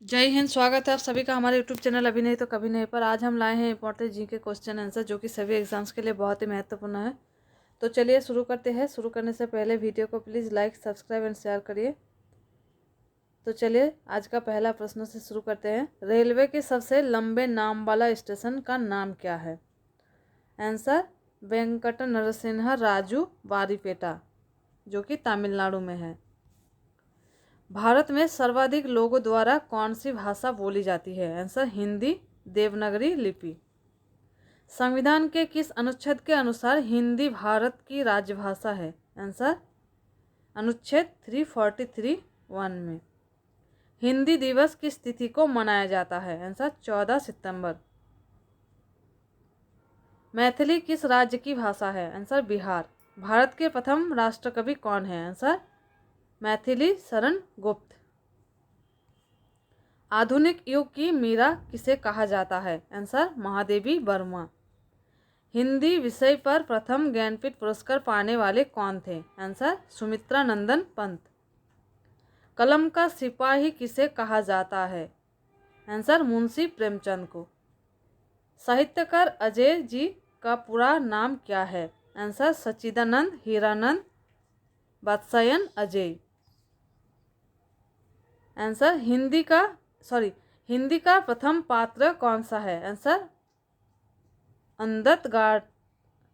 जय हिंद। स्वागत है आप सभी का हमारे यूट्यूब चैनल अभी नहीं तो कभी नहीं पर। आज हम लाए हैं इंपॉर्टेंट जी के क्वेश्चन आंसर जो कि सभी एग्जाम्स के लिए बहुत ही महत्वपूर्ण है। तो चलिए शुरू करते हैं। शुरू करने से पहले वीडियो को please like, subscribe and share करिए। तो चलिए आज का पहला प्रश्न से शुरू करते हैं। रेलवे के सबसे लंबे नाम वाला स्टेशन का नाम क्या है? आंसर वेंकट नरसिंहा राजू बारीपेटा, जो कि तमिलनाडु में है। भारत में सर्वाधिक लोगों द्वारा कौन सी भाषा बोली जाती है? आंसर हिंदी देवनागरी लिपि। संविधान के किस अनुच्छेद के अनुसार हिंदी भारत की राजभाषा है? आंसर अनुच्छेद 343(1) में। हिंदी दिवस किस तिथि को मनाया जाता है? आंसर 14 सितंबर। मैथिली किस राज्य की भाषा है? आंसर बिहार। भारत के प्रथम राष्ट्रकवि कौन है? आंसर मैथिली शरण गुप्त। आधुनिक युग की मीरा किसे कहा जाता है? आंसर महादेवी वर्मा। हिंदी विषय पर प्रथम ज्ञानपीठ पुरस्कार पाने वाले कौन थे? आंसर सुमित्रा नंदन पंत। कलम का सिपाही किसे कहा जाता है? आंसर मुंशी प्रेमचंद को। साहित्यकार अजय जी का पूरा नाम क्या है? आंसर सच्चिदानंद हीरानंद वात्स्यायन अजय। आंसर हिंदी का प्रथम पात्र कौन सा है? आंसर अंदत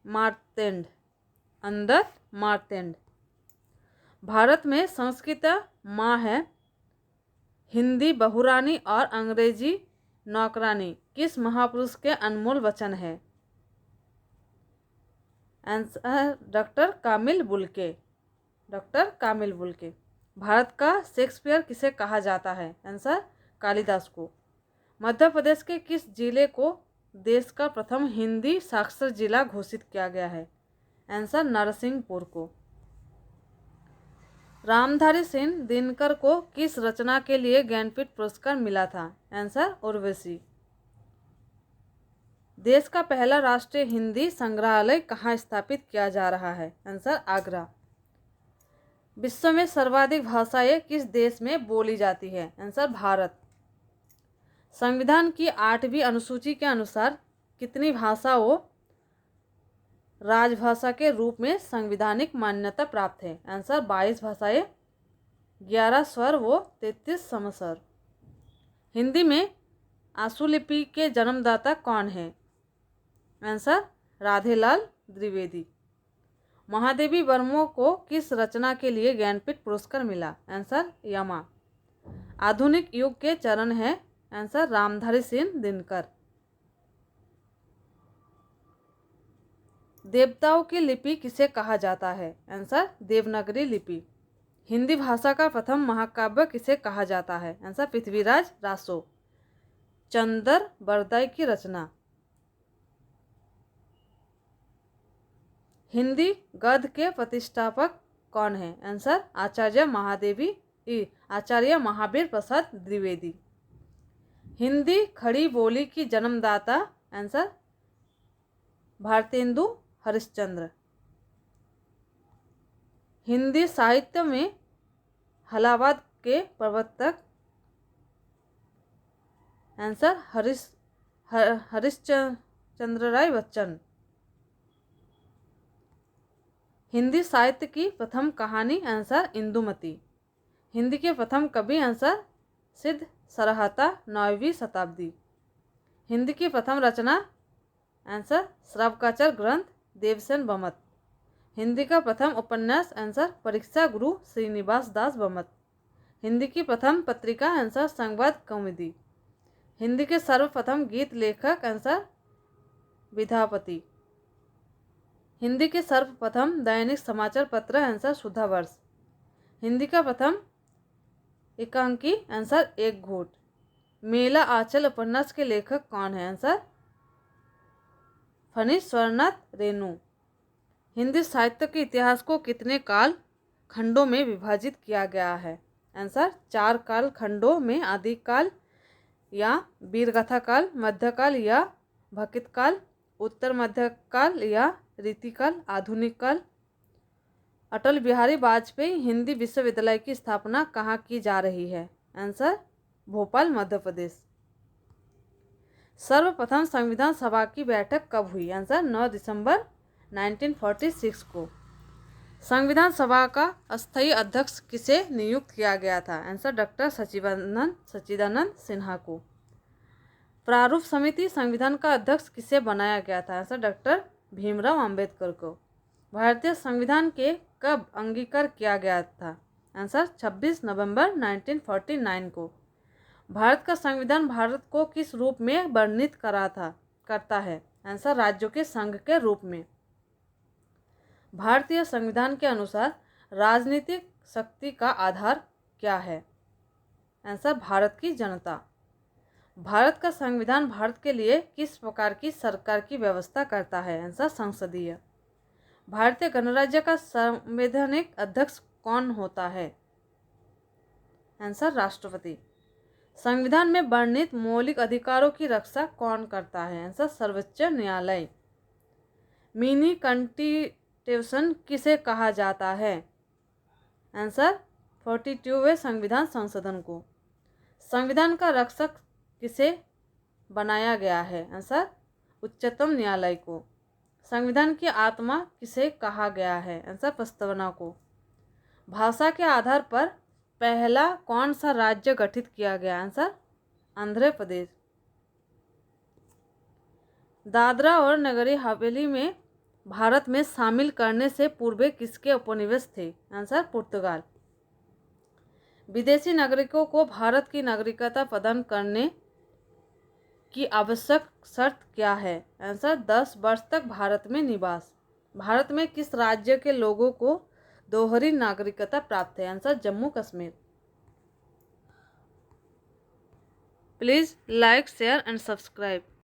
मार्तेंड। भारत में संस्कृत माँ है, हिंदी बहुरानी और अंग्रेजी नौकरानी किस महापुरुष के अनमोल वचन है? आंसर डॉक्टर कामिल बुल्के। भारत का शेक्सपियर किसे कहा जाता है? आंसर कालिदास को। मध्य प्रदेश के किस जिले को देश का प्रथम हिंदी साक्षर जिला घोषित किया गया है? आंसर नरसिंहपुर को। रामधारी सिंह दिनकर को किस रचना के लिए ज्ञानपीठ पुरस्कार मिला था? आंसर उर्वशी। देश का पहला राष्ट्रीय हिंदी संग्रहालय कहाँ स्थापित किया जा रहा है? आंसर आगरा। विश्व में सर्वाधिक भाषाएं किस देश में बोली जाती है? आंसर भारत। संविधान की 8वीं अनुसूची के अनुसार कितनी भाषाओं राजभाषा के रूप में संवैधानिक मान्यता प्राप्त है? आंसर 22 भाषाएं, 11 स्वर व 33 समस्वर। हिंदी में आशुलिपि के जन्मदाता कौन है? आंसर राधेलाल द्विवेदी। महादेवी वर्मा को किस रचना के लिए ज्ञानपीठ पुरस्कार मिला? आंसर यमा। आधुनिक युग के चरण है? आंसर रामधारी सिंह दिनकर। देवताओं की लिपि किसे कहा जाता है? आंसर देवनागरी लिपि। हिंदी भाषा का प्रथम महाकाव्य किसे कहा जाता है? आंसर पृथ्वीराज रासो। चंदर बरदाई की रचना। हिंदी गद्य के प्रतिष्ठापक कौन है? आंसर आचार्य महावीर प्रसाद द्विवेदी। हिंदी खड़ी बोली की जन्मदाता? आंसर भारतेंदु हरिश्चंद्र। हिंदी साहित्य में हलावाद के प्रवर्तक? आंसर हरिश्चंद्र राय बच्चन। हिंदी साहित्य की प्रथम कहानी? आंसर इंदुमती। हिंदी के प्रथम कवि? आंसर सिद्ध सरहता 9वीं शताब्दी। हिंदी की प्रथम रचना? आंसर श्रावकाचार ग्रंथ देवसेन बमत। हिंदी का प्रथम उपन्यास? आंसर परीक्षा गुरु श्रीनिवास दास बमत। हिंदी की प्रथम पत्रिका? आंसर संवाद कौमुदी। हिंदी के सर्वप्रथम गीत लेखक? आंसर विद्यापति। हिंदी के सर्वप्रथम दैनिक समाचार पत्र? आंसर सुधावर्ष। हिंदी का प्रथम एकांकी? आंसर एक घूट। मेला आंचल उपन्यास के लेखक कौन है? आंसर फणीश्वरनाथ रेणु। हिंदी साहित्य के इतिहास को कितने काल खंडों में विभाजित किया गया है? आंसर 4 काल खंडों में। आदिकाल या वीरगाथा काल, मध्यकाल या भकित काल, उत्तर मध्यकाल या रीतिकाल, आधुनिक काल। अटल बिहारी वाजपेयी हिंदी विश्वविद्यालय की स्थापना कहाँ की जा रही है? आंसर भोपाल मध्य प्रदेश। सर्वप्रथम संविधान सभा की बैठक कब हुई? आंसर 9 दिसंबर 1946 को। संविधान सभा का अस्थायी अध्यक्ष किसे नियुक्त किया गया था? आंसर डॉक्टर सच्चिदानंद सिन्हा को। प्रारूप समिति संविधान का अध्यक्ष किसे बनाया गया था? आंसर डॉक्टर भीमराव अंबेडकर को। भारतीय संविधान के कब अंगीकार किया गया था? आंसर 26 नवंबर 1949 को। भारत का संविधान भारत को किस रूप में वर्णित करता है? आंसर राज्यों के संघ के रूप में। भारतीय संविधान के अनुसार राजनीतिक शक्ति का आधार क्या है? आंसर भारत की जनता। भारत का संविधान भारत के लिए किस प्रकार की सरकार की व्यवस्था करता है? आंसर संसदीय। भारतीय गणराज्य का संवैधानिक अध्यक्ष कौन होता है? आंसर राष्ट्रपति। संविधान में वर्णित मौलिक अधिकारों की रक्षा कौन करता है? आंसर सर्वोच्च न्यायालय। मिनी कॉन्स्टिट्यूशन किसे कहा जाता है? आंसर 42वें संविधान संशोधन को। संविधान का रक्षक किसे बनाया गया है? आंसर उच्चतम न्यायालय को। संविधान की आत्मा किसे कहा गया है? आंसर प्रस्तावना को। भाषा के आधार पर पहला कौन सा राज्य गठित किया गया? आंसर आंध्र प्रदेश। दादरा और नगर हवेली में भारत में शामिल करने से पूर्व किसके उपनिवेश थे? आंसर पुर्तगाल। विदेशी नागरिकों को भारत की नागरिकता प्रदान करने की आवश्यक शर्त क्या है? आंसर 10 वर्ष तक भारत में निवास। भारत में किस राज्य के लोगों को दोहरी नागरिकता प्राप्त है? Answer Jammu Kashmir. Please like share and subscribe.